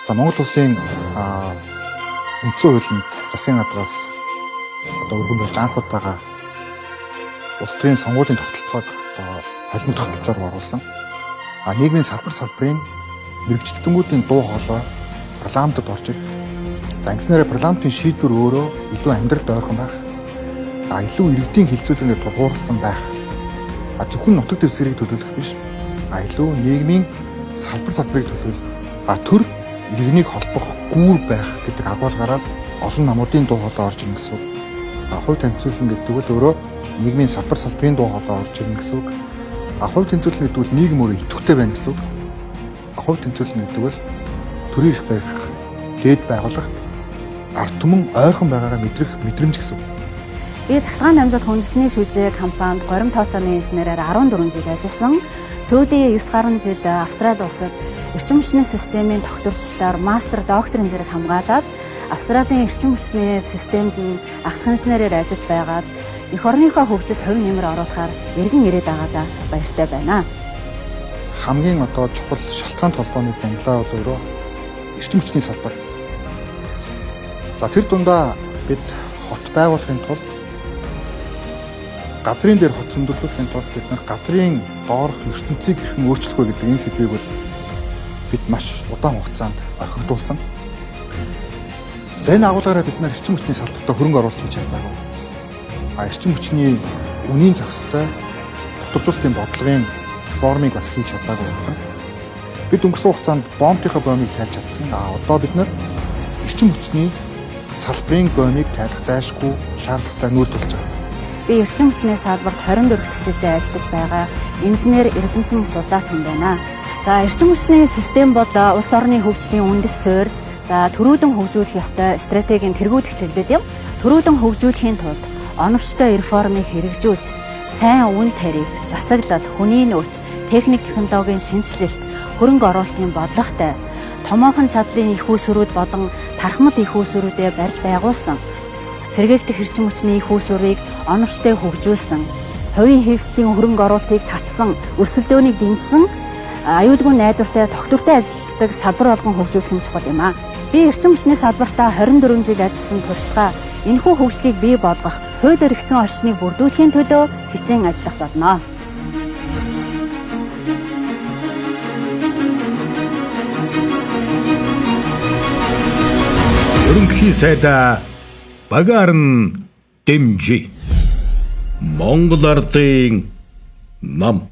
За Монгол улсын үндсэн хуулинд засгийн газраас одоо өргөн барьж анх удаага улс төрийн сонгуулийн тогтолцоог одоо холимог тогтолцоор оруулсан. Нийгмийн салбарын мэрэгчлэлтэнүүдийн дуу хоолой парламентод орж ирэх. За ингэснээр парламентын шийдвэр өөрөө илүү амьдралд ойрхон байх. Илүү иргэдийн хилцүүлгээр тулгуурласан байх. Зөвхөн нутаг дэвсгэрийг төлөөлөх биш. Илүү нийгмийн салбарыг төлөөлөх. Төр иргэнийг холбох гүүр байх гэдэг агуулгаараа олон намуудын дуу хоолой орж ирнэ гэсэн үг. Хувь тэнцвэрлэн гэдэг нь өөрөө нийгмийн салбарын дуу хоолой орж ирнэ гэсэн үг. Хувь тэнцвэрлэн гэдэг нь нийгэм өөрөө идэвхтэй байна гэсэн үг. Хувь тэнцвэрлэн гэдэг нь төрийн эрх барих, дээд байгууллага ард түмэн ойрхон байгаагаа мэдрэх мэдрэмж гэсэн үг. Би Цахилгаан намжуулах үндэсний шүүжээ компанид горим тооцооны инженерээр 14 жил ажилласан. Сүүлийн 9 гаруй жил Австрали улсад эрчим хүчний системийн докторчлалтаар мастер, докторийн зэрэг хамгаалаад Австралийн эрчим хүчний системд нь ахлах инженерээр ажиллаж байгаад эх орныхоо хөгжилд хувь нэмэр оруулахаар эргэн ирээд байгаадаа баяртай байна. Хамгийн чухал шалтгаан толгойн зангилаа бол өөрөө эрчим хүчний салбар. За тэр дундаа бид хот байгуулахын тулд газрын дээр хот зөндөрлүүлэхийн тулд бид нар газрын доорх ертөнцийг хэрхэн өөрчлөх вэ гэдэг энэ сэдвийг бол бид маш удаан хугацаанд орхигдуулсан. За энэ агуулгаараа бид нар эрчим хүчний салбартаа хөрөнгө оруулалт хийж чадаагүй. Эрчим хүчний үнийн зохистой тогтворжуулалтын бодлогын реформыг бас хийж чадаагүй гэсэн. Бид өнгөрсөн хугацаанд бомбынхаа бомбыг тайлж чадсан. Одоо бид нар эрчим хүчний салбарын бомбыг тайлах зайлшгүй шаардлагатай нүүр тулж байгаа. Би эрчим хүчний салбарт 24 дэх жилдээ ажиллаж байгаа инженер эрдэмтэн судлаач хүн байна. За эрчим хүчний систем бол улс орны хөгжлийн үндэс суурь, за төрүүлэн хөгжүүлэх ёстой стратегийн тэргүүлэх чиглэл юм. Төрүүлэн хөгжүүлэхийн тулд оновчтой реформыг хэрэгжүүлж, сайн үн тариф, засаглал, хүний нөөц, техник технологийн шинжилэлт, хөрөнгө оруулалтын бодлоготой томоохон чадлын их үүсвэрүүд болон тархмал их үүсвэрүүдэд барьж байгуулсан. Сэргээгдэх эрчим хүчний их үүсвэрийг оновчтой хөгжүүлсэн, хувийн хэвслийн хөрөнгө оруулалтыг татсан, өрсөлдөөнийг дэмжсэн, аюулгүй найдвартай, тогтвортой ажилладаг салбар болгон хөгжүүлэх нь чухал юм аа. Би эрчим хүчний салбартаа 24 жил ажилласан туршлагаа энэхүү хөгжлийг бий болгох, хууль өргөцсөн орчныг бүрдүүлэхийн төлөө хичээн ажиллах болно. Ерөнхий сайдаа багаар нь дэмжи. Монгол ардын нам